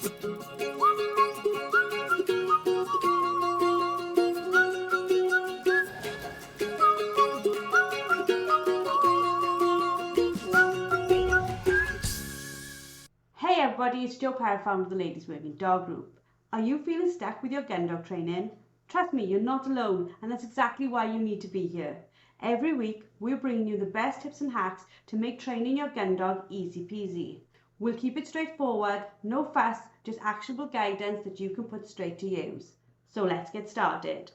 Hey everybody, it's Jo Parra, founder of the Ladies Working Dog Group. Are you feeling stuck with your Gundog training? Trust me, you're not alone, and that's exactly why you need to be here. Every week, we're bringing you the best tips and hacks to make training your Gundog easy peasy. We'll keep it straightforward, no fuss, just actionable guidance that you can put straight to use. So let's get started.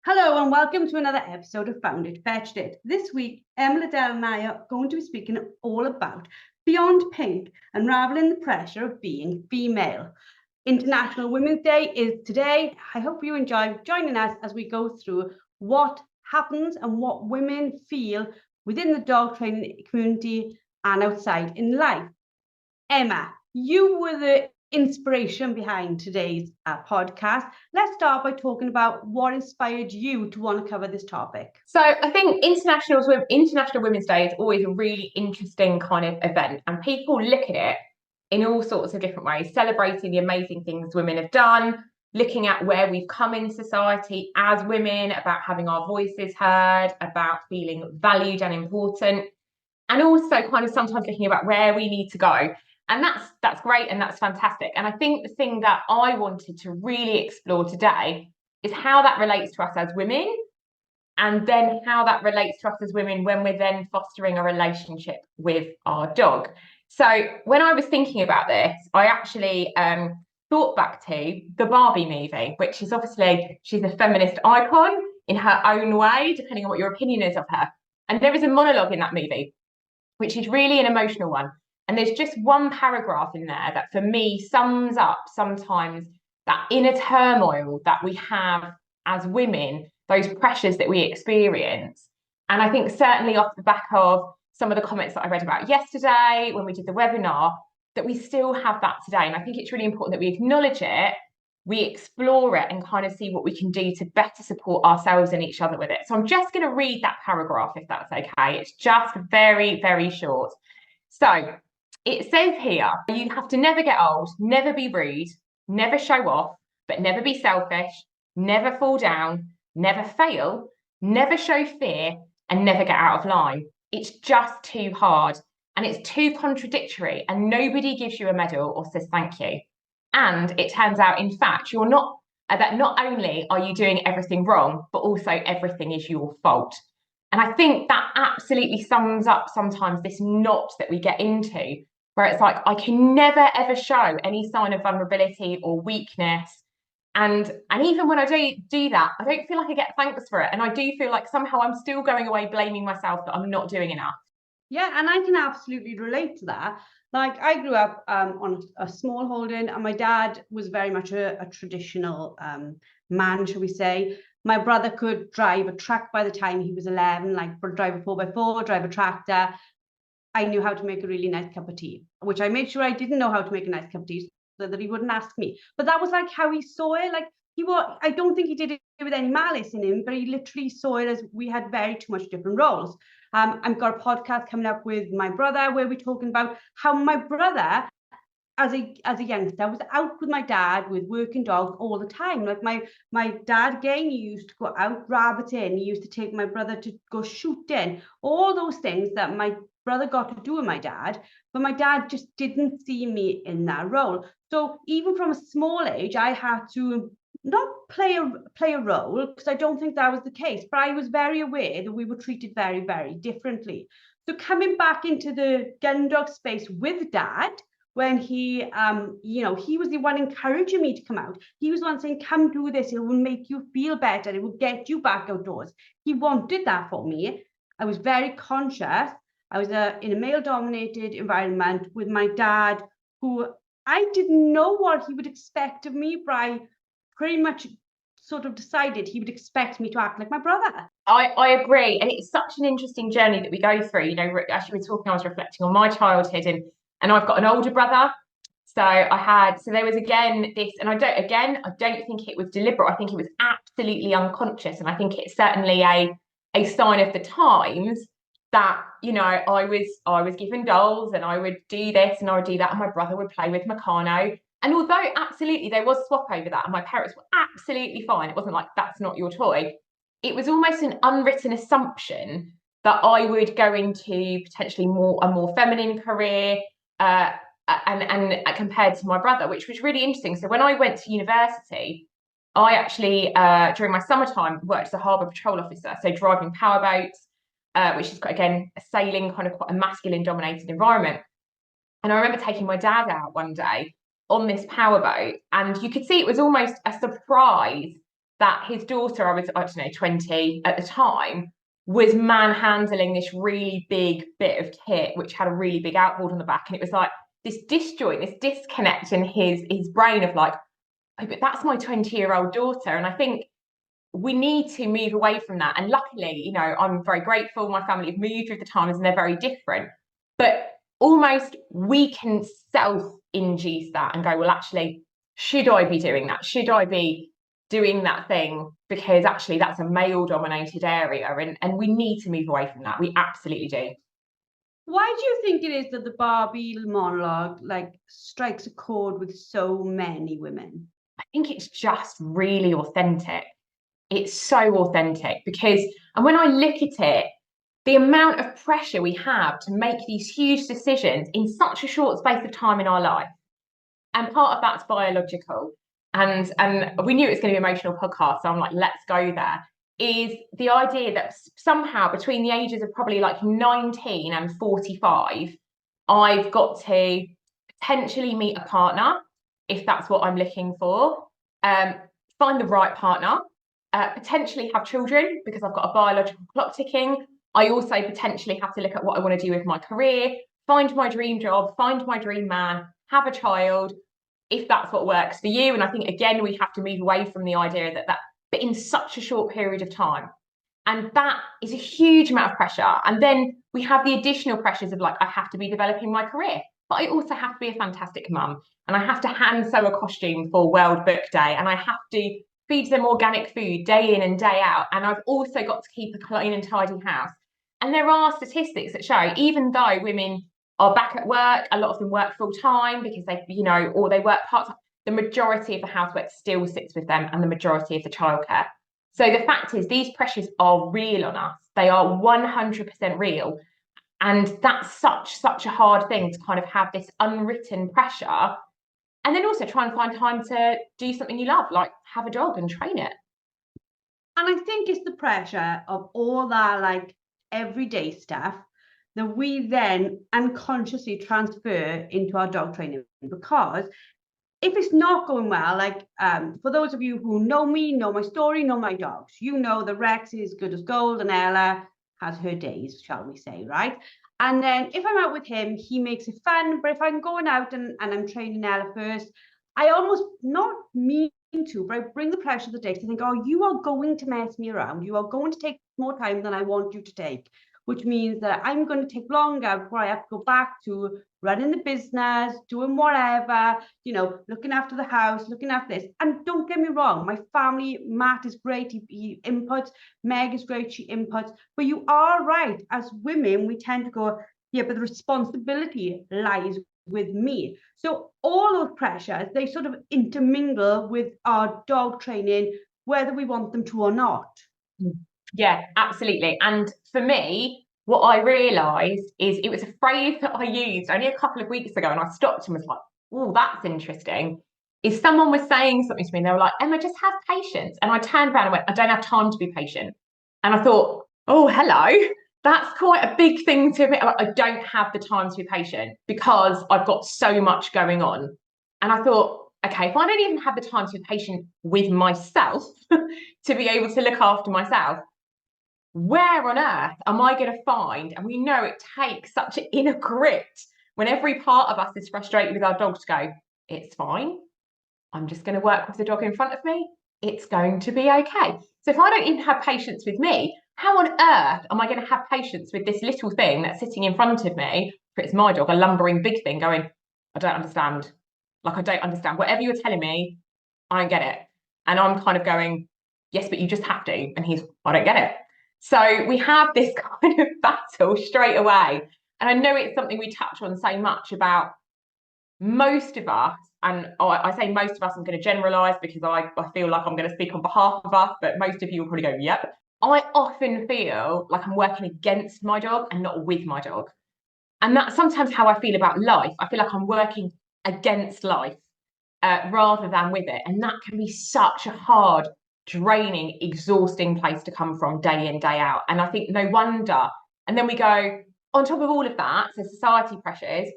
Hello and welcome to another episode of Found It, Fetched It. This week, Emma Liddell and I are going to be speaking all about Beyond Pink, unraveling the pressure of being female. International Women's Day is today. I hope you enjoy joining us as we go through what happens and what women feel within the dog training community and outside in life. Emma, you were the inspiration behind today's podcast. Let's start by talking about what inspired you to want to cover this topic. So I think International Women's Day is always a really interesting kind of event, and people look at it in all sorts of different ways, celebrating the amazing things women have done, looking at where we've come in society as women, about having our voices heard, about feeling valued and important, and also kind of sometimes looking about where we need to go. And that's great and that's fantastic. And I think the thing that I wanted to really explore today is how that relates to us as women, and then how that relates to us as women when we're then fostering a relationship with our dog. So when I was thinking about this, I actually thought back to the Barbie movie, which is obviously, she's a feminist icon in her own way, depending on what your opinion is of her. And there is a monologue in that movie, which is really an emotional one. And there's just one paragraph in there that for me sums up sometimes that inner turmoil that we have as women, those pressures that we experience. And I think certainly off the back of some of the comments that I read about yesterday when we did the webinar, that we still have that today. And I think it's really important that we acknowledge it, we explore it, and kind of see what we can do to better support ourselves and each other with it. So I'm just going to read that paragraph, if that's okay. It's just very, very short. So it says here, you have to never get old, never be rude, never show off, but never be selfish, never fall down, never fail, never show fear, and never get out of line. It's just too hard, and it's too contradictory, and nobody gives you a medal or says thank you. And it turns out, in fact, that not only are you doing everything wrong, but also everything is your fault. And I think that absolutely sums up sometimes this knot that we get into, where it's like, I can never, ever show any sign of vulnerability or weakness. And even when I do that, I don't feel like I get thanks for it. And I do feel like somehow I'm still going away blaming myself that I'm not doing enough. Yeah, and I can absolutely relate to that. Like, I grew up on a small holding, and my dad was very much a traditional man, shall we say. My brother could drive a truck by the time he was 11, like drive a 4x4, drive a tractor. I knew how to make a really nice cup of tea, which I made sure I didn't know how to make a nice cup of tea so that he wouldn't ask me. But that was like how he saw it. Like, I don't think he did it with any malice in him, but he literally saw it as we had very too much different roles. I've got a podcast coming up with my brother where we're talking about how my brother, as a youngster, was out with my dad with working dogs all the time. Like my dad, again, he used to go out rabbiting. He used to take my brother to go shooting. All those things that my brother got to do with my dad, but my dad just didn't see me in that role. So even from a small age, I had to not play a role, because I don't think that was the case, but I was very aware that we were treated very, very differently. So coming back into the Gundog space with dad, when he was the one encouraging me to come out. He was the one saying, come do this, it will make you feel better, it will get you back outdoors. He wanted that for me. I was very conscious. I was in a male-dominated environment with my dad, who I didn't know what he would expect of me, but I pretty much sort of decided he would expect me to act like my brother. I agree. And it's such an interesting journey that we go through. You know, as you were talking, I was reflecting on my childhood, and I've got an older brother. So there was again this, and I don't think it was deliberate. I think it was absolutely unconscious. And I think it's certainly a sign of the times that, you know, I was given dolls and I would do this and I would do that, and my brother would play with Meccano. And although absolutely there was swap over that, and my parents were absolutely fine, it wasn't like that's not your toy. It was almost an unwritten assumption that I would go into potentially a more feminine career, and compared to my brother, which was really interesting. So when I went to university, I actually during my summertime worked as a harbour patrol officer, so driving powerboats, which is again a sailing kind of quite a masculine dominated environment. And I remember taking my dad out one day on this powerboat, and you could see it was almost a surprise that his daughter, I don't know, 20 at the time, was manhandling this really big bit of kit, which had a really big outboard on the back. And it was like this disjoint, this disconnect in his brain of like, oh, but that's my 20-year-old daughter. And I think we need to move away from that. And luckily, you know, I'm very grateful. My family have moved with the times and they're very different. But almost we can self-induce that and go, well, actually, should I be doing that? Should I be doing that thing? Because actually that's a male-dominated area, and we need to move away from that. We absolutely do. Why do you think it is that the Barbie monologue like strikes a chord with so many women? I think it's just really authentic. It's so authentic because, and when I look at it, the amount of pressure we have to make these huge decisions in such a short space of time in our life, and part of that's biological, and we knew it was going to be an emotional podcast, so I'm like, let's go there, is the idea that somehow between the ages of probably like 19 and 45, I've got to potentially meet a partner, if that's what I'm looking for, find the right partner, potentially have children because I've got a biological clock ticking. I also potentially have to look at what I want to do with my career, find my dream job, find my dream man, have a child, if that's what works for you. And I think, again, we have to move away from the idea that but in such a short period of time. And that is a huge amount of pressure. And then we have the additional pressures of like, I have to be developing my career, but I also have to be a fantastic mum. And I have to hand sew a costume for World Book Day. And I have to feed them organic food day in and day out. And I've also got to keep a clean and tidy house. And there are statistics that show, even though women are back at work, a lot of them work full time because they, you know, or they work part time, the majority of the housework still sits with them and the majority of the childcare. So the fact is, these pressures are real on us. They are 100% real. And that's such a hard thing to kind of have this unwritten pressure. And then also try and find time to do something you love, like have a dog and train it. And I think it's the pressure of all that like everyday stuff that we then unconsciously transfer into our dog training, because if it's not going well, like for those of you who know me, know my story, know my dogs, you know that Rex is good as gold and Ella has her days, shall we say, right? And then if I'm out with him, he makes it fun. But if I'm going out and I'm training Ella first, I almost not mean to, but I bring the pressure of the day to think, oh, you are going to mess me around. You are going to take more time than I want you to take, which means that I'm going to take longer before I have to go back to running the business, doing whatever, you know, looking after the house, looking after this. And don't get me wrong, my family, Matt is great, he inputs, Meg is great, she inputs. But you are right, as women, we tend to go, yeah, but the responsibility lies with me. So all those pressures, they sort of intermingle with our dog training, whether we want them to or not. Yeah, absolutely. And for me, what I realised is it was a phrase that I used only a couple of weeks ago, and I stopped and was like, oh, that's interesting. Is someone was saying something to me and they were like, Emma, just have patience. And I turned around and went, I don't have time to be patient. And I thought, oh, hello. That's quite a big thing to admit. I don't have the time to be patient because I've got so much going on. And I thought, okay, if I don't even have the time to be patient with myself to be able to look after myself, where on earth am I going to find? And we know it takes such an inner grit when every part of us is frustrated with our dog to go, it's fine. I'm just going to work with the dog in front of me. It's going to be okay. So if I don't even have patience with me, how on earth am I going to have patience with this little thing that's sitting in front of me? If it's my dog, a lumbering big thing going, I don't understand. Like, I don't understand. Whatever you're telling me, I don't get it. And I'm kind of going, yes, but you just have to. And he's, I don't get it. So we have this kind of battle straight away. And I know it's something we touch on so much about most of us, and I say most of us, I'm going to generalize because I feel like I'm going to speak on behalf of us, but most of you will probably go, yep. I often feel like I'm working against my dog and not with my dog. And that's sometimes how I feel about life. I feel like I'm working against life rather than with it. And that can be such a hard, draining, exhausting place to come from day in, day out. And I think no wonder. And then we go, on top of all of that, so society pressures,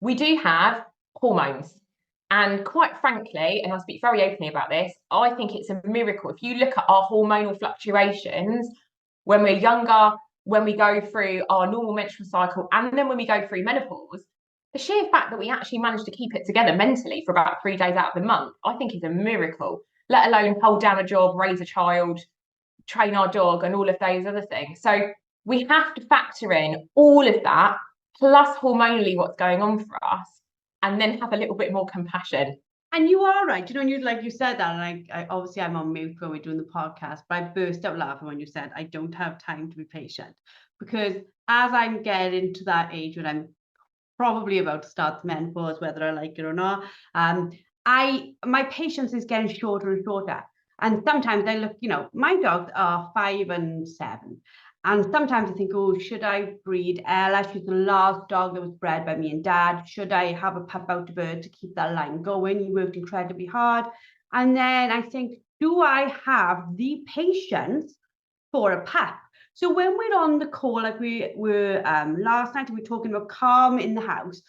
we do have hormones. And quite frankly, and I speak very openly about this, I think it's a miracle. If you look at our hormonal fluctuations when we're younger, when we go through our normal menstrual cycle, and then when we go through menopause, the sheer fact that we actually manage to keep it together mentally for about 3 days out of the month, I think is a miracle, let alone hold down a job, raise a child, train our dog, and all of those other things. So we have to factor in all of that, plus hormonally what's going on for us, and then have a little bit more compassion. And you are right. You know, you like you said that, and I obviously I'm on mute when we're doing the podcast, but I burst out laughing when you said I don't have time to be patient, because as I'm getting to that age when I'm probably about to start the menopause, whether I like it or not, my patience is getting shorter and shorter. And sometimes I look, you know, my dogs are 5 and 7. And sometimes I think, oh, should I breed Ella? She's the last dog that was bred by me and Dad. Should I have a pup out of bird to keep that line going? He worked incredibly hard. And then I think, do I have the patience for a pup? So when we're on the call, like we were last night, we were talking about calm in the house.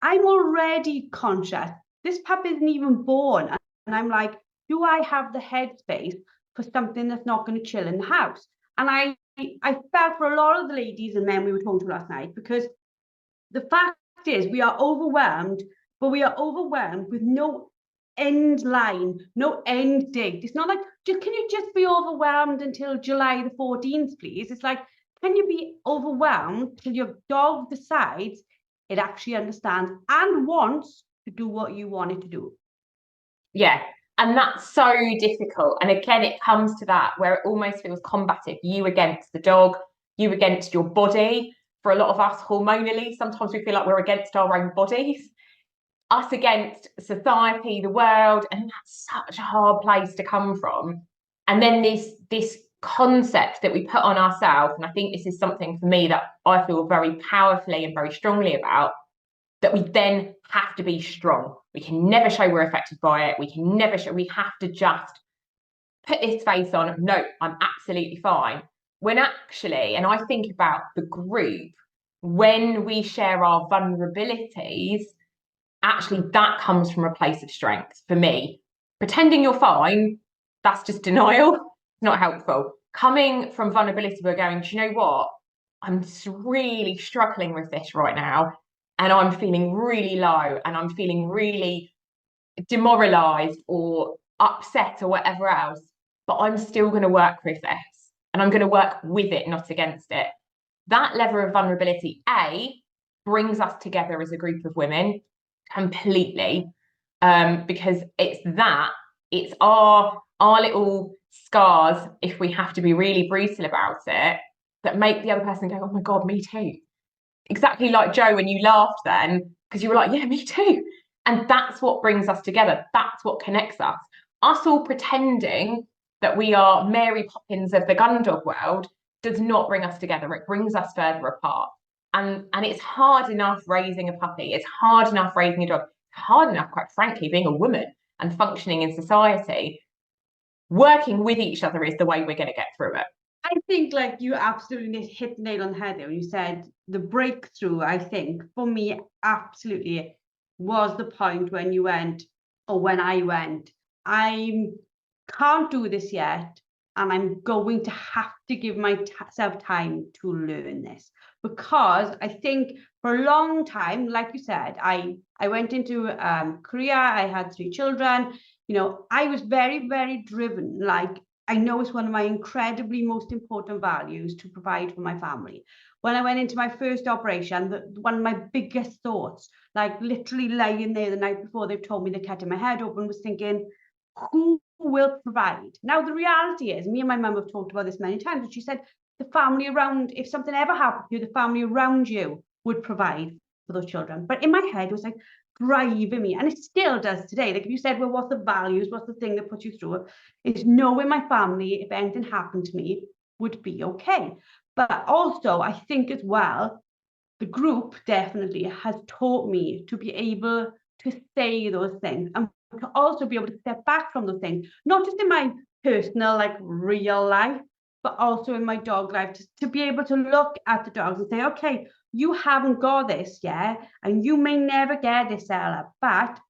I'm already conscious. This pup isn't even born. And I'm like, do I have the headspace for something that's not going to chill in the house? And I felt for a lot of the ladies and men we were talking to last night, because the fact is we are overwhelmed, but we are overwhelmed with no end line, no end date. It's not like, can you just be overwhelmed until July the 14th, please? It's like, can you be overwhelmed till your dog decides it actually understands and wants to do what you want it to do? Yeah. And that's so difficult. And again, it comes to that where it almost feels combative. You against the dog, you against your body. For a lot of us, hormonally, sometimes we feel like we're against our own bodies, us against society, the world. And that's such a hard place to come from. And then this concept that we put on ourselves, and I think this is something for me that I feel very powerfully and very strongly about, that we then have to be strong. We can never show we're affected by it. We can never show, we have to just put this face on, no, I'm absolutely fine. When actually, and I think about the group, when we share our vulnerabilities, actually that comes from a place of strength for me. Pretending you're fine, that's just denial, it's not helpful. Coming from vulnerability, we're going, do you know what? I'm really struggling with this right now. And I'm feeling really low and I'm feeling really demoralized or upset or whatever else, but I'm still going to work with this and I'm going to work with it, not against it. That level of vulnerability, brings us together as a group of women completely, because it's our little scars, if we have to be really brutal about it, that make the other person go, oh my God, me too. Exactly like Joe, when you laughed then, because you were like, yeah, me too. And that's what brings us together. That's what connects us. Us all pretending that we are Mary Poppins of the Gundog world does not bring us together. It brings us further apart. And it's hard enough raising a puppy. It's hard enough raising a dog. It's hard enough, quite frankly, being a woman and functioning in society. Working with each other is the way we're going to get through it. I think like you absolutely hit the nail on the head there when you said the breakthrough, I think, for me, absolutely was the point when you went, or when I went, I can't do this yet, and I'm going to have to give myself time to learn this. Because I think for a long time, like you said, I went into Korea, I had 3 children, you know, I was very, very driven, like, I know it's one of my incredibly most important values to provide for my family. When I went into my first operation, one of my biggest thoughts, like literally laying there the night before they told me they're cutting my head open, was thinking, who will provide? Now, the reality is, me and my mum have talked about this many times, and she said, the family around, if something ever happened to you, the family around you would provide for those children. But in my head, it was like driving me, and it still does today. Like if you said, well, what's the values, what's the thing that puts you through it, is knowing my family, if anything happened to me, would be okay. But also, I think as well, the group definitely has taught me to be able to say those things, and to also be able to step back from those things, not just in my personal, like real life, but also in my dog life, to be able to look at the dogs and say, okay, you haven't got this yet, and you may never get this, Ella, but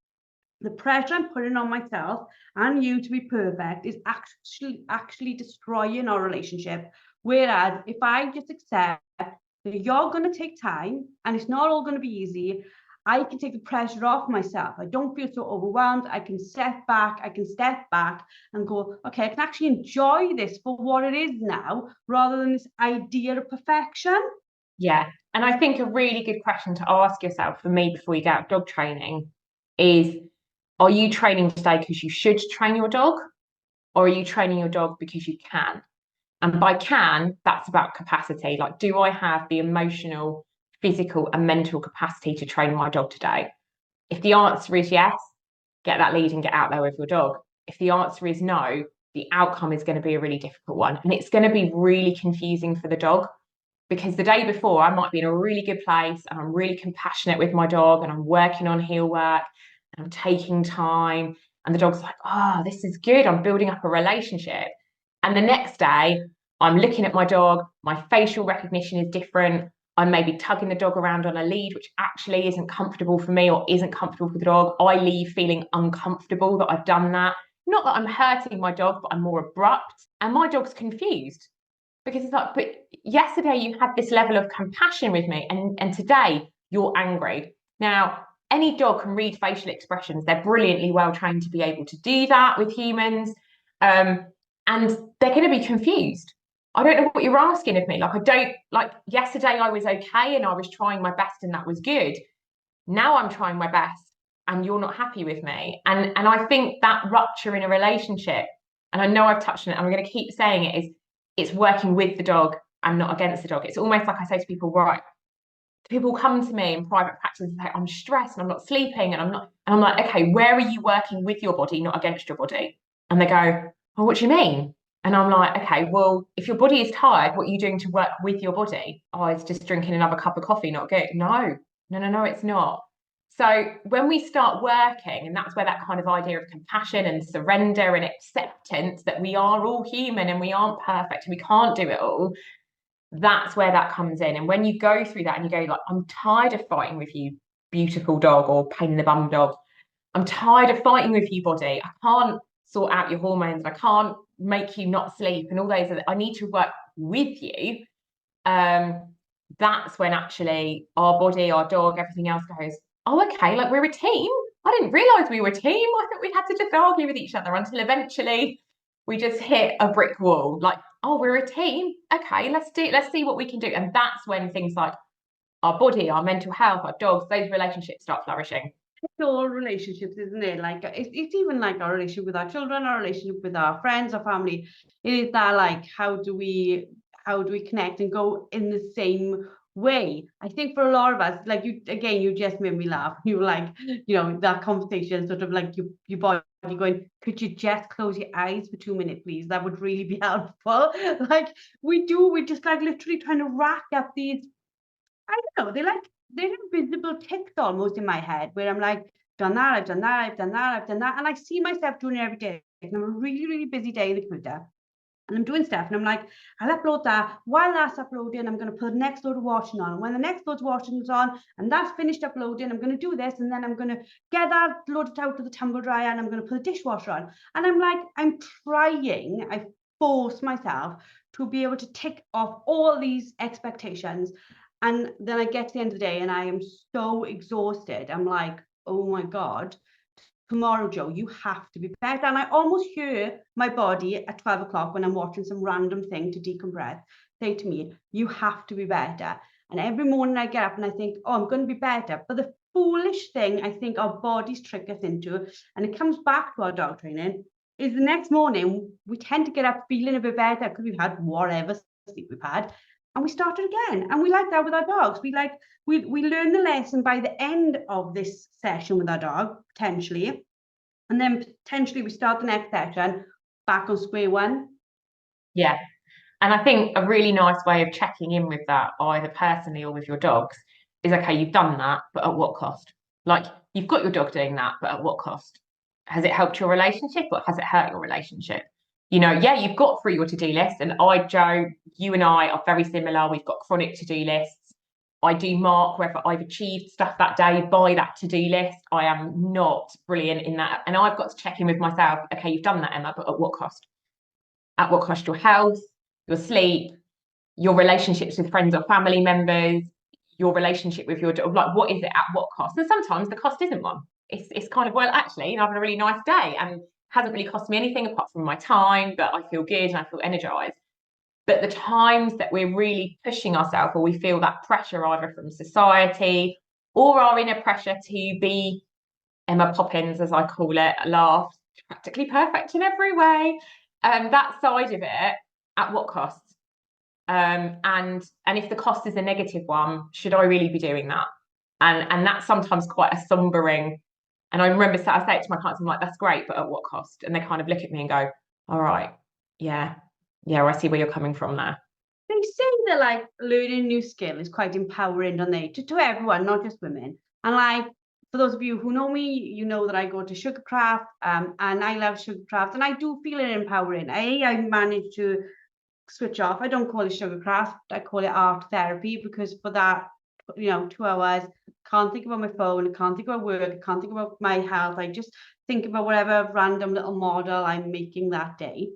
the pressure I'm putting on myself and you to be perfect is actually destroying our relationship. Whereas if I just accept that you're going to take time and it's not all going to be easy, I can take the pressure off myself. I don't feel so overwhelmed. I can step back and go, okay, I can actually enjoy this for what it is now, rather than this idea of perfection. Yeah. And I think a really good question to ask yourself for me before you get out dog training is, are you training today because you should train your dog? Or are you training your dog because you can? And by can, that's about capacity. Like, do I have the emotional, physical, and mental capacity to train my dog today? If the answer is yes, get that lead and get out there with your dog. If the answer is no, the outcome is going to be a really difficult one. And it's going to be really confusing for the dog, because the day before I might be in a really good place and I'm really compassionate with my dog and I'm working on heel work and I'm taking time. And the dog's like, oh, this is good. I'm building up a relationship. And the next day, I'm looking at my dog, my facial recognition is different. I'm maybe tugging the dog around on a lead, which actually isn't comfortable for me or isn't comfortable for the dog. I leave feeling uncomfortable that I've done that. Not that I'm hurting my dog, but I'm more abrupt. And my dog's confused, because it's like, but yesterday you had this level of compassion with me, and today you're angry. Now, any dog can read facial expressions. They're brilliantly well trained to be able to do that with humans. And they're going to be confused. I don't know what you're asking of me. Like yesterday I was okay and I was trying my best and that was good. Now I'm trying my best and you're not happy with me. And I think that rupture in a relationship, and I know I've touched on it, and I'm going to keep saying it, is it's working with the dog and not against the dog. It's almost like I say to people, right, people come to me in private practice and say, I'm stressed and I'm not sleeping and I'm like, okay, where are you working with your body, not against your body? And they go, oh, what do you mean? And I'm like, okay, well, if your body is tired, what are you doing to work with your body? Oh, it's just drinking another cup of coffee, not good. No, it's not. So when we start working, and that's where that kind of idea of compassion and surrender and acceptance that we are all human and we aren't perfect and we can't do it all, that's where that comes in. And when you go through that and you go like, I'm tired of fighting with you, beautiful dog, or pain in the bum dog. I'm tired of fighting with you, body. I can't sort out your hormones. I can't make you not sleep and all those. I need to work with you. That's when actually our body, our dog, everything else goes, oh, okay, like we're a team. I didn't realize we were a team. I thought we had to just argue with each other until eventually we just hit a brick wall. Like, oh, we're a team. Okay, let's see what we can do. And that's when things like our body, our mental health, our dogs, those relationships start flourishing. It's all relationships, isn't it? Like it's even like our relationship with our children, our relationship with our friends, our family. It is that, like, how do we connect and go in the same way? I think for a lot of us, like you just made me laugh. You were like, that conversation, sort of like your body going, could you just close your eyes for 2 minutes, please? That would really be helpful. Like we're just like literally trying to rack up these, I don't know, they're invisible ticks almost in my head, where I'm like, done that, I've done that, I've done that, I've done that. And I see myself doing it every day. And I'm a really, really busy day in the computer. And I'm doing stuff and I'm like, I'll upload that. While that's uploading, I'm going to put the next load of washing on. And when the next load of washing is on and that's finished uploading, I'm going to do this. And then I'm going to get that loaded out to the tumble dryer and I'm going to put the dishwasher on. And I'm like, I force myself to be able to tick off all these expectations. And then I get to the end of the day and I am so exhausted. I'm like, oh my God, tomorrow, Joe, you have to be better. And I almost hear my body at 12 o'clock when I'm watching some random thing to decompress say to me, you have to be better. And every morning I get up and I think, oh, I'm going to be better. But the foolish thing I think our bodies trick us into, and it comes back to our dog training, is the next morning we tend to get up feeling a bit better because we've had whatever sleep we've had, and we started again. And we like that with our dogs. We learn the lesson by the end of this session with our dog, potentially, and then potentially we start the next session back on square one. Yeah. And I think a really nice way of checking in with that, either personally or with your dogs, is okay, you've done that, but at what cost? Like, you've got your dog doing that, but at what cost? Has it helped your relationship or has it hurt your relationship? You know, yeah, you've got through your to-do list. And Joe, you and I are very similar. We've got chronic to-do lists. I do mark whether I've achieved stuff that day by that to-do list. I am not brilliant in that. And I've got to check in with myself. Okay, you've done that, Emma, but at what cost? At what cost your health, your sleep, your relationships with friends or family members, your relationship with your dog? Like, what is it at what cost? And sometimes the cost isn't one. It's kind of, well, actually, I'm having a really nice day and hasn't really cost me anything apart from my time, but I feel good and I feel energized. But the times that we're really pushing ourselves, or we feel that pressure either from society or our inner pressure to be Emma Poppins, as I call it, laugh, practically perfect in every way, that side of it, at what cost? And if the cost is a negative one, should I really be doing that? And that's sometimes quite a sombering. And I remember I say it to my clients, I'm like, that's great, but at what cost? And they kind of look at me and go, all right, yeah, I see where you're coming from there. They say that like learning a new skill is quite empowering, don't they? To everyone, not just women. And like, for those of you who know me, you know that I go to Sugarcraft, and I love Sugarcraft, and I do feel it empowering. I managed to switch off. I don't call it Sugarcraft, I call it art therapy, because for that, 2 hours, can't think about my phone, I can't think about work, I can't think about my health. I just think about whatever random little model I'm making that day.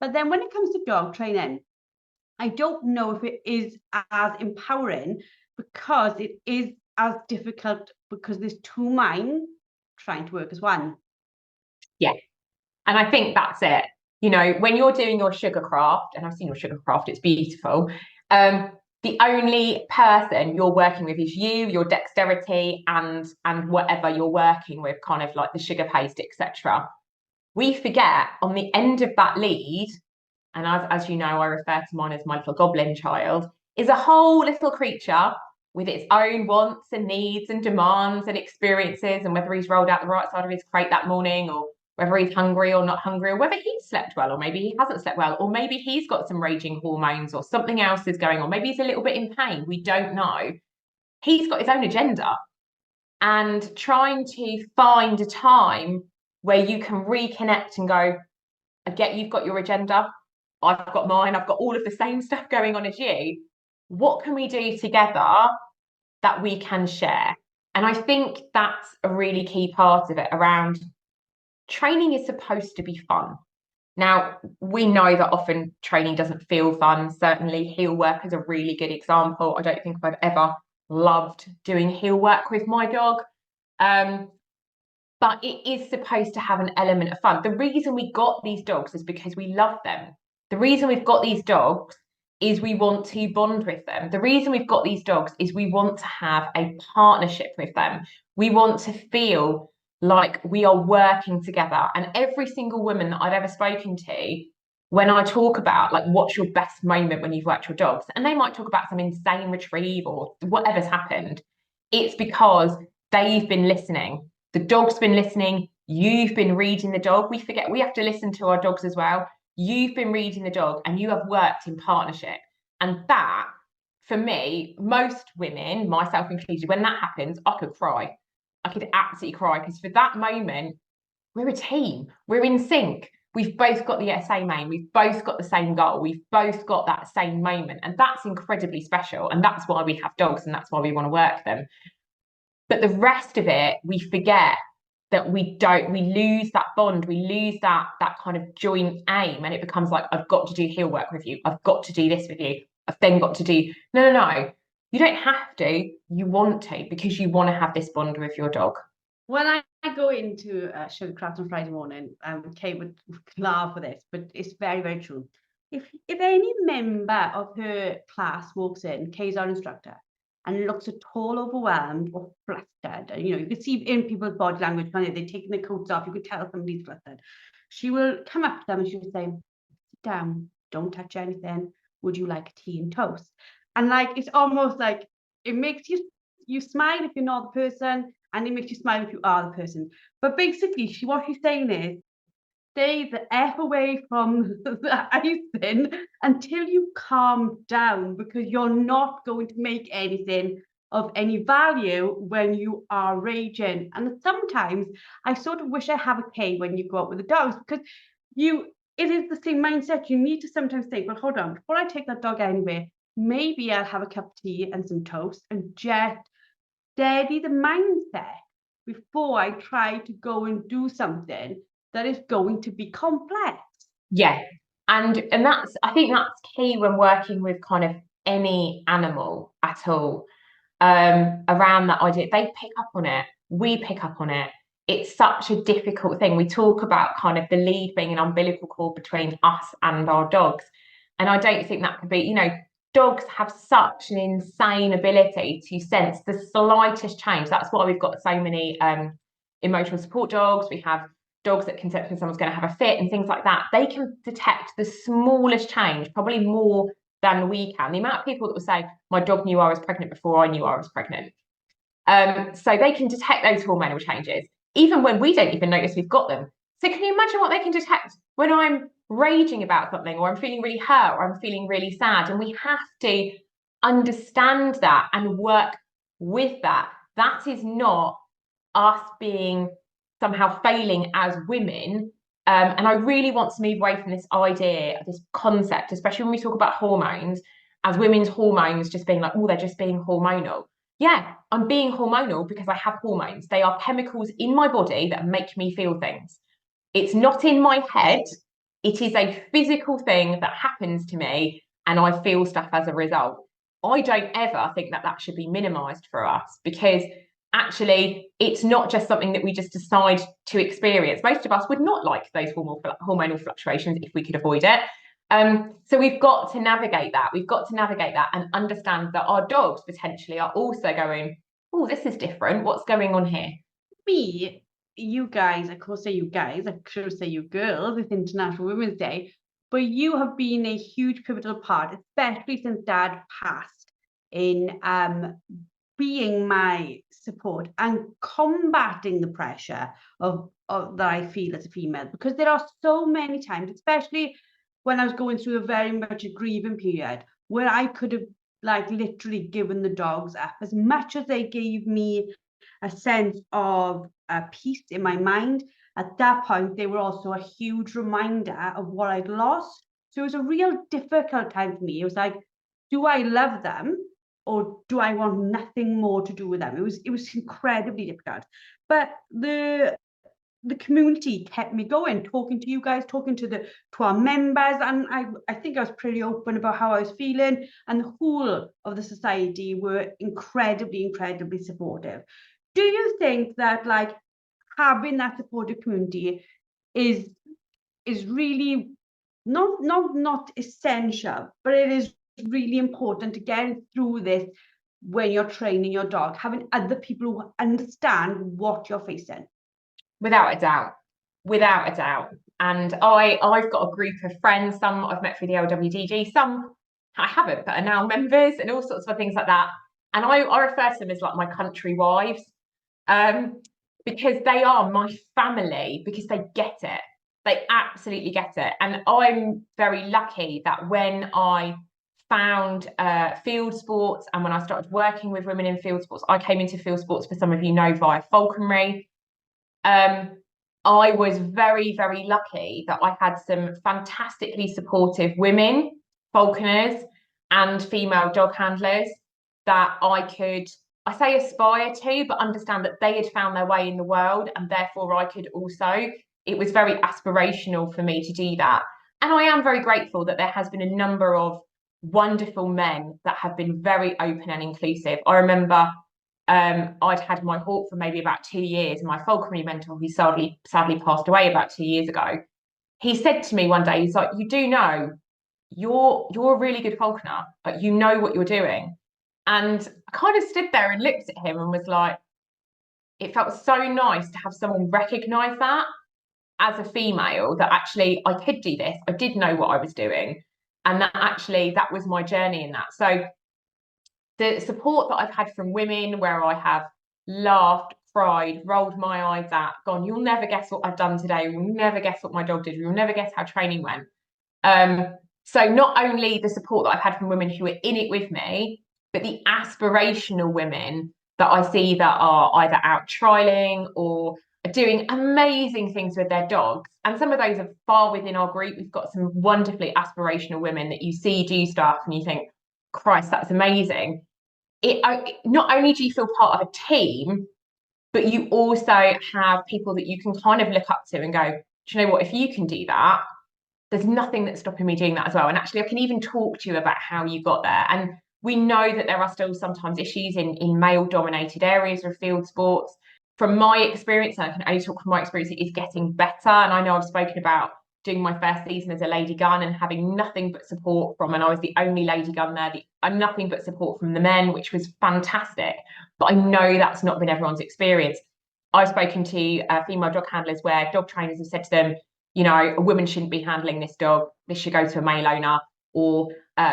But then when it comes to dog training, I don't know if it is as empowering, because it is as difficult, because there's two minds trying to work as one. Yeah. And I think that's it. You know, when you're doing your Sugarcraft, and I've seen your Sugarcraft, it's beautiful. The only person you're working with is you, your dexterity, and whatever you're working with, kind of like the sugar paste, etc. We forget on the end of that lead, and as you know, I refer to mine as my little goblin child, is a whole little creature with its own wants and needs and demands and experiences, and whether he's rolled out the right side of his crate that morning, or whether he's hungry or not hungry, or whether he's slept well, or maybe he hasn't slept well, or maybe he's got some raging hormones, or something else is going on. Maybe he's a little bit in pain. We don't know. He's got his own agenda. And trying to find a time where you can reconnect and go, I get you've got your agenda, I've got mine, I've got all of the same stuff going on as you. What can we do together that we can share? And I think that's a really key part of it. Around training is supposed to be fun. Now, we know that often training doesn't feel fun. Certainly, heel work is a really good example. I don't think I've ever loved doing heel work with my dog. But it is supposed to have an element of fun. The reason we got these dogs is because we love them. The reason we've got these dogs is we want to bond with them. The reason we've got these dogs is we want to have a partnership with them. We want to feel like we are working together. And every single woman that I've ever spoken to, when I talk about like, what's your best moment when you've worked your dogs, and they might talk about some insane retrieve or whatever's happened, it's because they've been listening. The dog's been listening. You've been reading the dog. We forget we have to listen to our dogs as well. You've been reading the dog and you have worked in partnership. And that, for me, most women, myself included, when that happens, I could cry. I could absolutely cry, because for that moment, we're a team. We're in sync. We've both got the same aim. We've both got the same goal. We've both got that same moment. And that's incredibly special. And that's why we have dogs, and that's why we want to work them. But the rest of it, we forget that we lose that bond, we lose that kind of joint aim, and it becomes like, I've got to do heel work with you, I've got to do this with you, I've then got to do, no, you don't have to, you want to, because you want to have this bond with your dog. When I go into Sugarcraft on Friday morning, Kate would laugh with this, but it's very, very true. If any member of her class walks in, Kay's our instructor, and looks at all overwhelmed or flustered, you can see in people's body language, they're taking their coats off, you could tell somebody's flustered. She will come up to them and she will say, sit down, don't touch anything, would you like tea and toast? And like, it's almost like, it makes you smile if you're not the person, and it makes you smile if you are the person. But basically, what she's saying is, stay the F away from the icing until you calm down, because you're not going to make anything of any value when you are raging. And sometimes I sort of wish I have a K when you go out with the dogs, because it is the same mindset. You need to sometimes think, well, hold on, before I take that dog anywhere, maybe I'll have a cup of tea and some toast and just steady the mindset before I try to go and do something that is going to be complex. Yeah. And I think that's key when working with kind of any animal at all. Around that idea, they pick up on it, we pick up on it. It's such a difficult thing. We talk about kind of the lead being an umbilical cord between us and our dogs. And I don't think that could be, dogs have such an insane ability to sense the slightest change. That's why we've got so many emotional support dogs. We have dogs that can detect when someone's going to have a fit and things like that. They can detect the smallest change, probably more than we can. The amount of people that will say, my dog knew I was pregnant before I knew I was pregnant. So they can detect those hormonal changes, even when we don't even notice we've got them. So can you imagine what they can detect when I'm raging about something, or I'm feeling really hurt, or I'm feeling really sad? And we have to understand that and work with that. That is not us being somehow failing as women. And I really want to move away from this idea, this concept, especially when we talk about hormones, as women's hormones just being like, oh, they're just being hormonal. Yeah, I'm being hormonal because I have hormones. They are chemicals in my body that make me feel things. It's not in my head. It is a physical thing that happens to me, and I feel stuff as a result. I don't ever think that that should be minimized for us, because actually it's not just something that we just decide to experience. Most of us would not like those hormonal fluctuations if we could avoid it. So we've got to navigate that. We've got to navigate that and understand that our dogs potentially are also going, oh, this is different. What's going on here? You guys, I could say you guys, I should say you girls, it's International Women's Day, but you have been a huge pivotal part, especially since Dad passed, in being my support and combating the pressure of that I feel as a female, because there are so many times, especially when I was going through a very much a grieving period, where I could have like literally given the dogs up. As much as they gave me a sense of peace in my mind, at that point they were also a huge reminder of what I'd lost. So it was a real difficult time for me. It was like, do I love them, or do I want nothing more to do with them? It was incredibly difficult. But the community kept me going, talking to you guys, talking to our members, and I think I was pretty open about how I was feeling, and the whole of the society were incredibly supportive. Do you think that like having that supportive community is really not essential, but it is really important to get through this when you're training your dog, having other people who understand what you're facing? Without a doubt. And I've got a group of friends, some I've met through the LWDG, some I haven't, but are now members, and all sorts of things like that. And I refer to them as like my country wives, because they are my family, because they get it. They absolutely get it. And I'm very lucky that when I found field sports, and when I started working with women in field sports, I came into field sports, for some of you know, via falconry. I was very lucky that I had some fantastically supportive women, falconers, and female dog handlers that I say aspire to, but understand that they had found their way in the world, and therefore I could also. It was very aspirational for me to do that. And I am very grateful that there has been a number of wonderful men that have been very open and inclusive. I remember I'd had my hawk for maybe about 2 years, and my falconry mentor, who sadly passed away about 2 years ago, he said to me one day, he's like, you do know you're a really good falconer, but you know what you're doing. And I kind of stood there and looked at him and was like, it felt so nice to have someone recognize that as a female, that actually I could do this. I did know what I was doing. And that was my journey in that. So the support that I've had from women, where I have laughed, cried, rolled my eyes at, gone, you'll never guess what I've done today, you'll never guess what my dog did, you'll never guess how training went. So not only the support that I've had from women who are in it with me, but the aspirational women that I see that are either out trialing or are doing amazing things with their dogs. And some of those are far within our group. We've got some wonderfully aspirational women that you see do stuff and you think, Christ, that's amazing. Not only do you feel part of a team, but you also have people that you can kind of look up to and go, do you know what, if you can do that, there's nothing that's stopping me doing that as well. And actually, I can even talk to you about how you got there. And we know that there are still sometimes issues in male-dominated areas of field sports. From my experience, and I can only talk from my experience, it is getting better. And I know I've spoken about doing my first season as a lady gun and having nothing but support from, and I was the only lady gun there, nothing but support from the men, which was fantastic. But I know that's not been everyone's experience. I've spoken to female dog handlers where dog trainers have said to them, you know, a woman shouldn't be handling this dog. This should go to a male owner. Or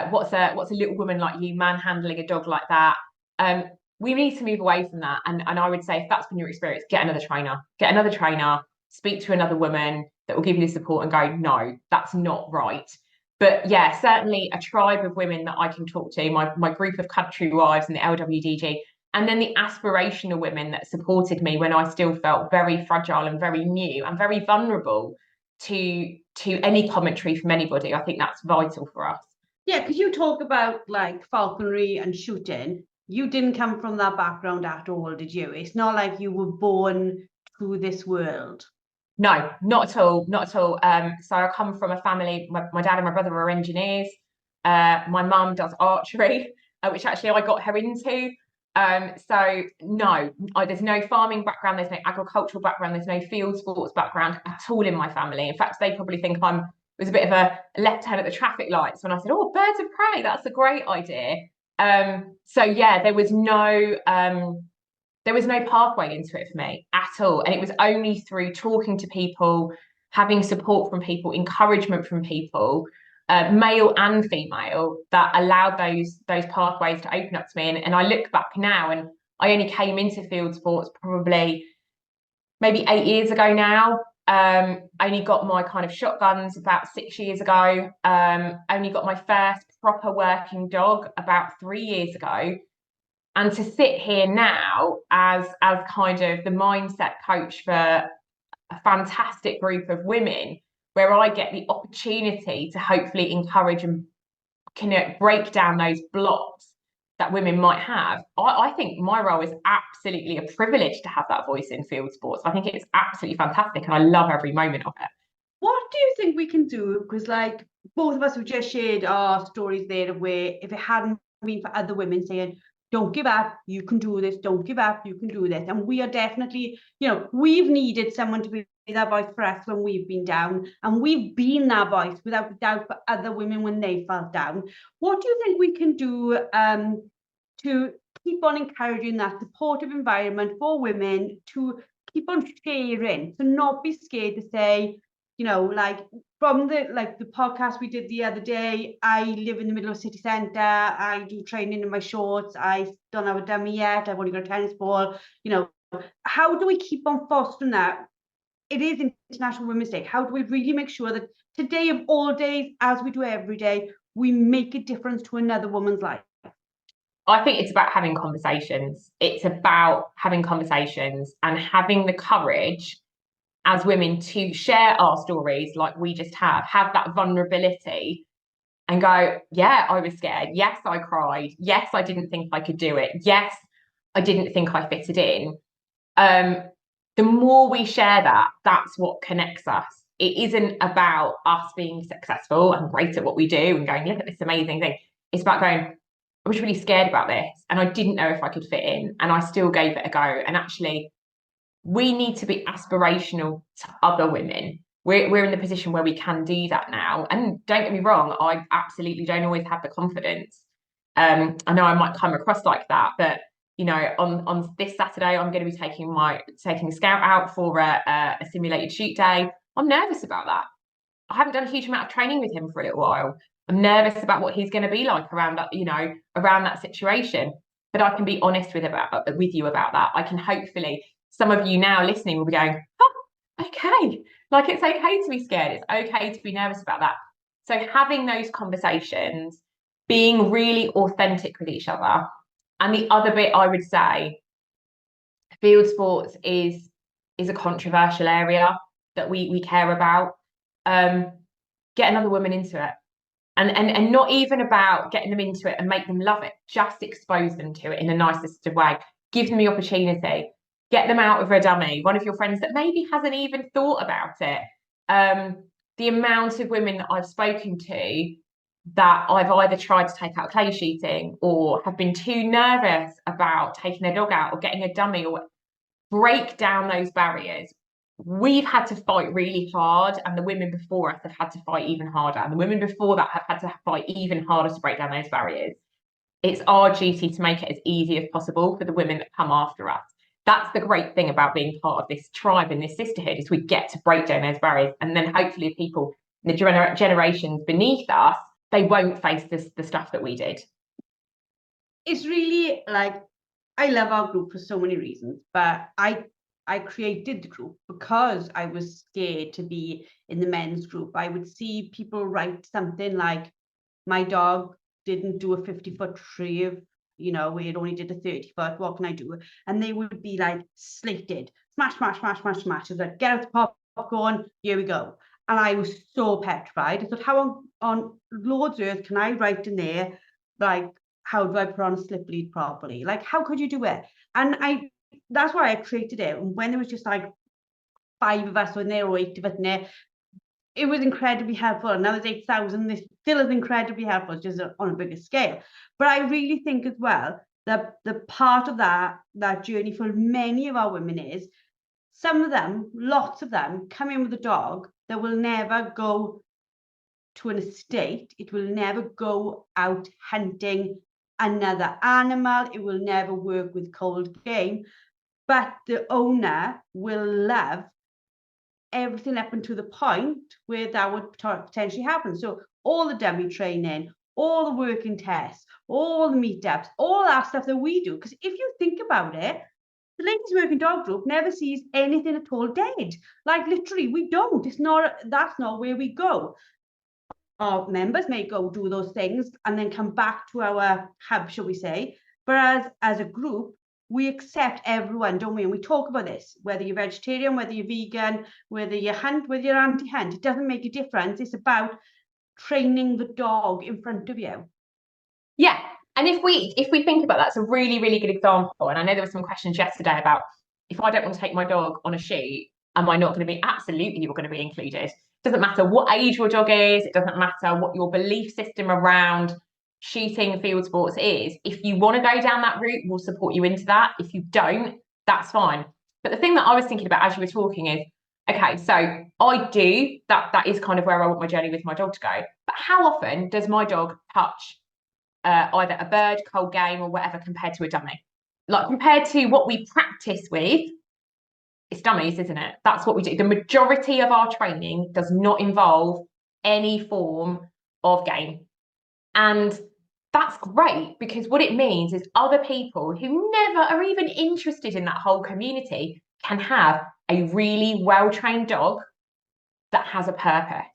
what's a little woman like you manhandling a dog like that? We need to move away from that. And I would say, if that's been your experience, get another trainer, speak to another woman that will give you the support and go, no, that's not right. But yeah, certainly a tribe of women that I can talk to, my group of country wives and the LWDG, and then the aspirational women that supported me when I still felt very fragile and very new and very vulnerable to any commentary from anybody. I think that's vital for us. Yeah, because you talk about like falconry and shooting. You didn't come from that background at all, did you? It's not like you were born to this world. No, not at all. So I come from a family, my dad and my brother are engineers. My mum does archery, which actually I got her into. So no, there's no farming background, there's no agricultural background, there's no field sports background at all in my family. In fact, they probably think I was a bit of a left hand at the traffic lights when I said, oh, birds of prey, that's a great idea. So yeah, there was no pathway into it for me at all. And it was only through talking to people, having support from people, encouragement from people, male and female, that allowed those pathways to open up to me. And I look back now, and I only came into field sports probably maybe 8 years ago now. Only got my kind of shotguns about 6 years ago. Only got my first proper working dog about 3 years ago. And to sit here now as kind of the mindset coach for a fantastic group of women, where I get the opportunity to hopefully encourage and break down those blocks that women might have, I think my role is absolutely a privilege to have that voice in field sports. I think it's absolutely fantastic, and I love every moment of it. What do you think we can do? Because like both of us have just shared our stories there, where if it hadn't been for other women saying, don't give up, you can do this, don't give up, you can do this. And we are definitely, we've needed someone to be that voice for us when we've been down, and we've been that voice without a doubt for other women when they felt down. What do you think we can do to keep on encouraging that supportive environment for women, to keep on sharing, to not be scared to say, like from the podcast we did the other day, I live in the middle of city centre, I do training in my shorts, I don't have a dummy yet, I've only got a tennis ball. How do we keep on fostering that? It is International Women's Day. How do we really make sure that today of all days, as we do every day, we make a difference to another woman's life? I think it's about having conversations. It's about having conversations and having the courage as women to share our stories like we just have that vulnerability and go, yeah, I was scared. Yes, I cried. Yes, I didn't think I could do it. Yes, I didn't think I fitted in. The more we share that, that's what connects us. It isn't about us being successful and great at what we do and going, look at this amazing thing. It's about going, I was really scared about this and I didn't know if I could fit in, and I still gave it a go. And actually, we need to be aspirational to other women. We're in the position where we can do that now. And don't get me wrong, I absolutely don't always have the confidence. I know I might come across like that, but on this Saturday, I'm going to be taking Scout out for a simulated shoot day. I'm nervous about that. I haven't done a huge amount of training with him for a little while. I'm nervous about what he's going to be like around that, you know, around that situation. But I can be honest with you about that. I can hopefully, some of you now listening will be going, oh, okay, like it's okay to be scared. It's okay to be nervous about that. So having those conversations, being really authentic with each other. And the other bit I would say, field sports is a controversial area that we care about. Get another woman into it. And not even about getting them into it and make them love it, just expose them to it in the nicest of way. Give them the opportunity. Get them out of a dummy, one of your friends that maybe hasn't even thought about it. The amount of women that I've spoken to that I've either tried to take out clay shooting or have been too nervous about taking their dog out or getting a dummy, or break down those barriers. We've had to fight really hard, and the women before us have had to fight even harder, and the women before that have had to fight even harder to break down those barriers. It's our duty to make it as easy as possible for the women that come after us. That's the great thing about being part of this tribe and this sisterhood, is we get to break down those barriers, and then hopefully people in the generations beneath us, they won't face the stuff that we did. It's really like, I love our group for so many reasons, but I created the group because I was scared to be in the men's group. I would see people write something like, my dog didn't do a 50-foot retrieve, you know, it only did a 30-foot, what can I do? And they would be like slated, smash, smash, smash, smash, smash. I was like, get out the popcorn, here we go. And I was so petrified. I thought, how on Lord's earth can I write in there, like, how do I put on a slip lead properly? Like, how could you do it? And that's why I created it. And when there was just like 5 of us in there or 8 of us in there, it was incredibly helpful. And now there's 8,000. This still is incredibly helpful, just on a bigger scale. But I really think as well that the part of that journey for many of our women is, some of them, lots of them, come in with a dog that will never go to an estate. It will never go out hunting another animal. It will never work with cold game. But the owner will love everything up until the point where that would potentially happen. So all the dummy training, all the working tests, all the meetups, all that stuff that we do. Because if you think about it, the ladies working dog group never sees anything at all dead. Like, literally, we don't. That's not where we go. Our members may go do those things and then come back to our hub, shall we say. Whereas as a group, we accept everyone, don't we? And we talk about this, whether you're vegetarian, whether you're vegan, whether you hunt, whether you're anti-hunt, it doesn't make a difference. It's about training the dog in front of you. Yeah. And if we think about that, it's a really, really good example. And I know there were some questions yesterday about, if I don't want to take my dog on a shoot, am I not going to be? Absolutely, you're going to be included. It doesn't matter what age your dog is. It doesn't matter what your belief system around shooting field sports is. If you want to go down that route, we'll support you into that. If you don't, that's fine. But the thing that I was thinking about as you were talking is, okay, so I do, that is kind of where I want my journey with my dog to go. But how often does my dog touch either a bird, cold game, or whatever, compared to a dummy? Like, compared to what we practice with, it's dummies, isn't it? That's what we do. The majority of our training does not involve any form of game. And that's great, because what it means is other people who never are even interested in that whole community can have a really well-trained dog that has a purpose.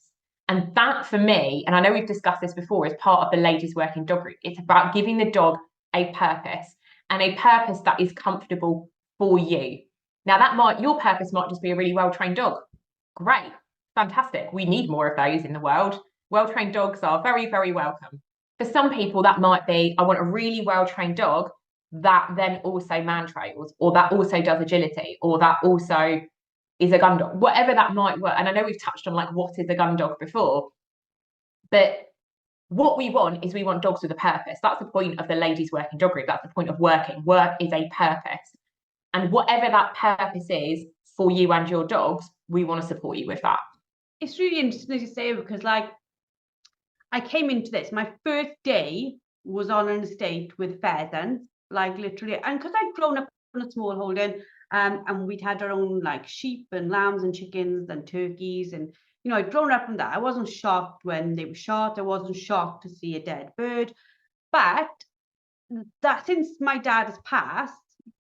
And that, for me, and I know we've discussed this before, is part of the ladies working dog group. It's about giving the dog a purpose, and a purpose that is comfortable for you. Now, your purpose might just be a really well-trained dog. Great, fantastic. We need more of those in the world. Well-trained dogs are very, very welcome. For some people, that might be, I want a really well-trained dog that then also man trails, or that also does agility, or that also is a gun dog, whatever that might work. And I know we've touched on like, what is a gun dog before, but what we want is, we want dogs with a purpose. That's the point of the ladies working dog group. That's the point of working. Work is a purpose. And whatever that purpose is for you and your dogs, we want to support you with that. It's really interesting to say, because like, I came into this, my first day was on an estate with pheasants, like literally, and because I'd grown up in a small holding, And we'd had our own like sheep and lambs and chickens and turkeys. And, you know, I'd grown up from that. I wasn't shocked when they were shot. I wasn't shocked to see a dead bird. But that since my dad has passed,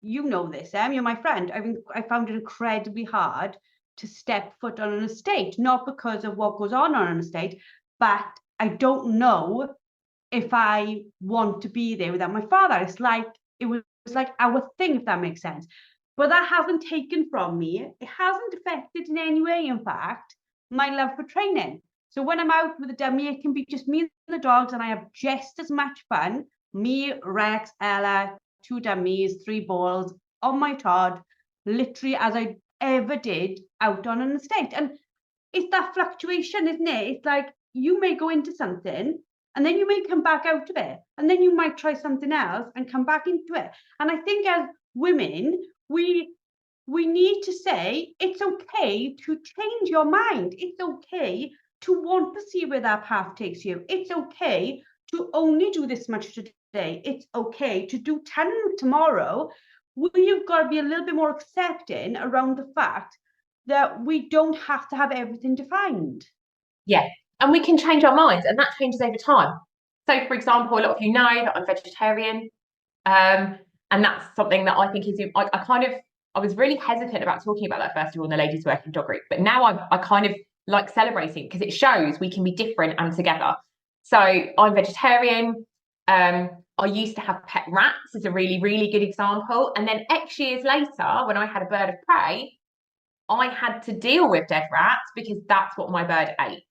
you know this, you're my friend. I found it incredibly hard to step foot on an estate, not because of what goes on an estate, but I don't know if I want to be there without my father. It's like, it was like our thing, if that makes sense. But that hasn't taken from me. It hasn't affected in any way, in fact, my love for training. So when I'm out with a dummy, it can be just me and the dogs, and I have just as much fun. Me, Rex, Ella, 2 dummies, 3 balls on my Todd, literally as I ever did out on an estate. And it's that fluctuation, isn't it? It's like you may go into something and then you may come back out of it, and then you might try something else and come back into it. And I think as women, we need to say it's okay to change your mind. It's okay to want to see where that path takes you. It's okay to only do this much today. It's okay to do 10 tomorrow. We've got to be a little bit more accepting around the fact that we don't have to have everything defined. Yeah, and we can change our minds, and that changes over time. So, for example, a lot of you know that I'm vegetarian, and that's something that I think is, I was really hesitant about talking about that first of all in the ladies working dog group, but now I kind of like celebrating because it shows we can be different and together. So I'm vegetarian. I used to have pet rats as a really, really good example. And then X years later, when I had a bird of prey, I had to deal with dead rats because that's what my bird ate.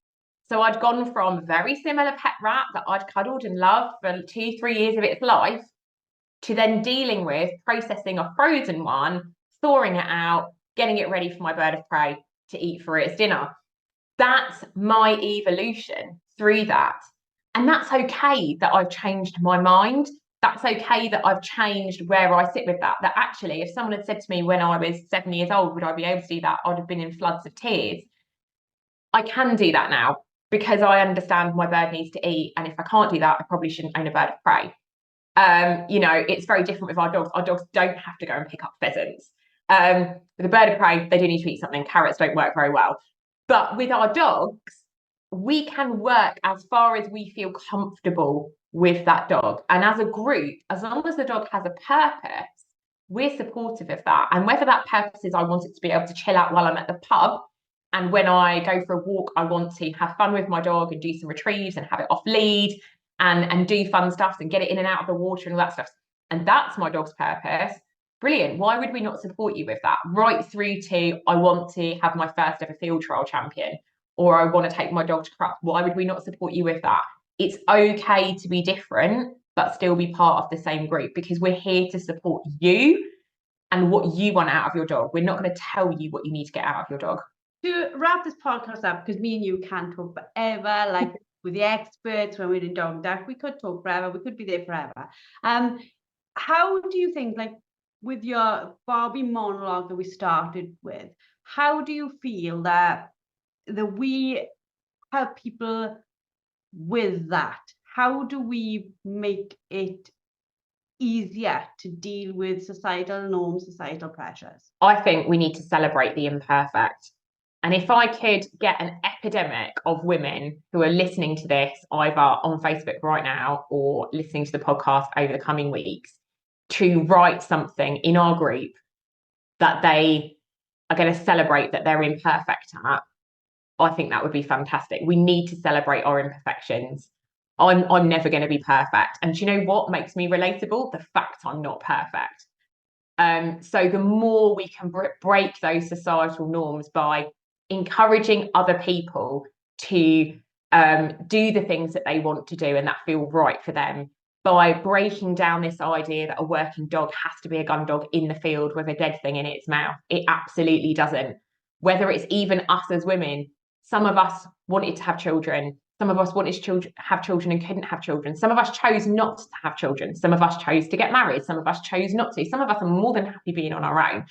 So I'd gone from a very similar pet rat that I'd cuddled and loved for 2-3 years of its life to then dealing with processing a frozen one, thawing it out, getting it ready for my bird of prey to eat for its dinner. That's my evolution through that. And that's okay that I've changed my mind. That's okay that I've changed where I sit with that. That actually, if someone had said to me when I was 7 years old, would I be able to do that? I'd have been in floods of tears. I can do that now because I understand my bird needs to eat. And if I can't do that, I probably shouldn't own a bird of prey. You know, it's very different with our dogs. Our dogs don't have to go and pick up pheasants. With a bird of prey, they do need to eat something. Carrots don't work very well. But with our dogs, we can work as far as we feel comfortable with that dog. And as a group, as long as the dog has a purpose, we're supportive of that. And whether that purpose is I want it to be able to chill out while I'm at the pub, and when I go for a walk, I want to have fun with my dog and do some retrieves and have it off lead and do fun stuff and get it in and out of the water and all that stuff. And that's my dog's purpose. Brilliant. Why would we not support you with that? Right through to I want to have my first ever field trial champion, or I want to take my dog to crap. Why would we not support you with that? It's okay to be different, but still be part of the same group because we're here to support you and what you want out of your dog. We're not going to tell you what you need to get out of your dog. To wrap this podcast up, because me and you can't talk forever, like with the experts when we're in Dog Duck, we could talk forever, we could be there forever. How do you think, like with your Barbie monologue that we started with, how do you feel that we help people with that? How do we make it easier to deal with societal norms, societal pressures? I think we need to celebrate the imperfect. And if I could get an epidemic of women who are listening to this either on Facebook right now or listening to the podcast over the coming weeks to write something in our group that they are going to celebrate that they're imperfect at, I think that would be fantastic. We need to celebrate our imperfections. I'm never going to be perfect. And do you know what makes me relatable? The fact I'm not perfect. So the more we can break those societal norms by encouraging other people to do the things that they want to do and that feel right for them, by breaking down this idea that a working dog has to be a gun dog in the field with a dead thing in its mouth. It absolutely doesn't. Whether it's even us as women, some of us wanted to have children. Some of us wanted to have children and couldn't have children. Some of us chose not to have children. Some of us chose to get married. Some of us chose not to. Some of us are more than happy being on our own.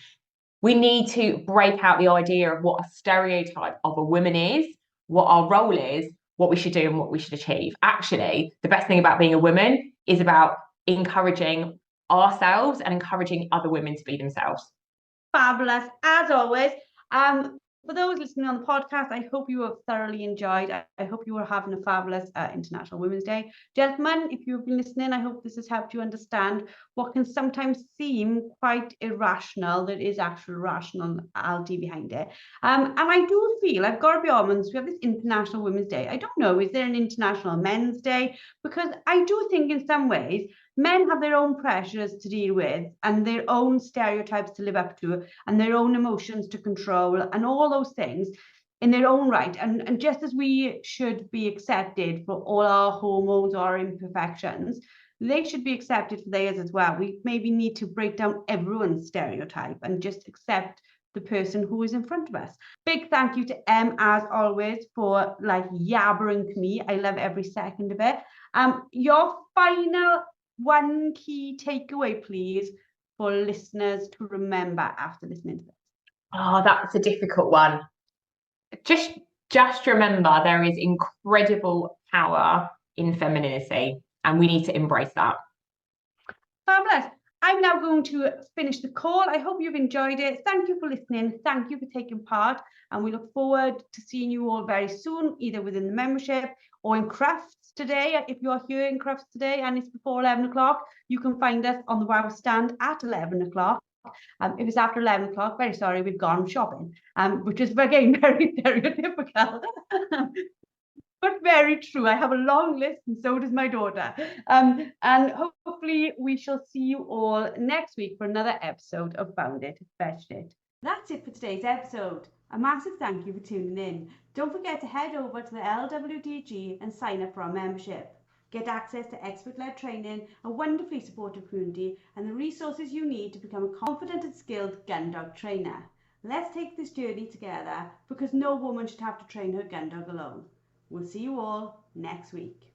We need to break out the idea of what a stereotype of a woman is, what our role is, what we should do and what we should achieve. Actually, the best thing about being a woman is about encouraging ourselves and encouraging other women to be themselves. fabulous as always. For those listening on the podcast, I hope you have thoroughly enjoyed. I hope you are having a fabulous International Women's Day. Gentlemen, if you've been listening, I hope this has helped you understand what can sometimes seem quite irrational. There is actual rationality behind it. And I do feel, I've got to be honest, we have this International Women's Day. I don't know, is there an International Men's Day? Because I do think in some ways, men have their own pressures to deal with and their own stereotypes to live up to and their own emotions to control and all those things in their own right. And just as we should be accepted for all our hormones or our imperfections, they should be accepted for theirs as well. We maybe need to break down everyone's stereotype and just accept the person who is in front of us. Big thank you to Em, as always, for like yabbering to me. I love every second of it. Your final one key takeaway, please, for listeners to remember after listening to this. Oh, that's a difficult one. Just remember there is incredible power in femininity and we need to embrace that. Fabulous. I'm now going to finish the call. I hope you've enjoyed it. Thank you for listening. Thank you for taking part. And we look forward to seeing you all very soon, either within the membership or in Crufts today. If you're here in Crufts today and it's before 11 o'clock, you can find us on the WOW stand at 11 o'clock. If it's after 11 o'clock, very sorry, we've gone shopping, which is, again, very stereotypical. But very true. I have a long list and so does my daughter. And hopefully we shall see you all next week for another episode of Found It, Fetched It. That's it for today's episode. A massive thank you for tuning in. Don't forget to head over to the LWDG and sign up for our membership. Get access to expert-led training, a wonderfully supportive community, and the resources you need to become a confident and skilled Gundog trainer. Let's take this journey together because no woman should have to train her Gundog alone. We'll see you all next week.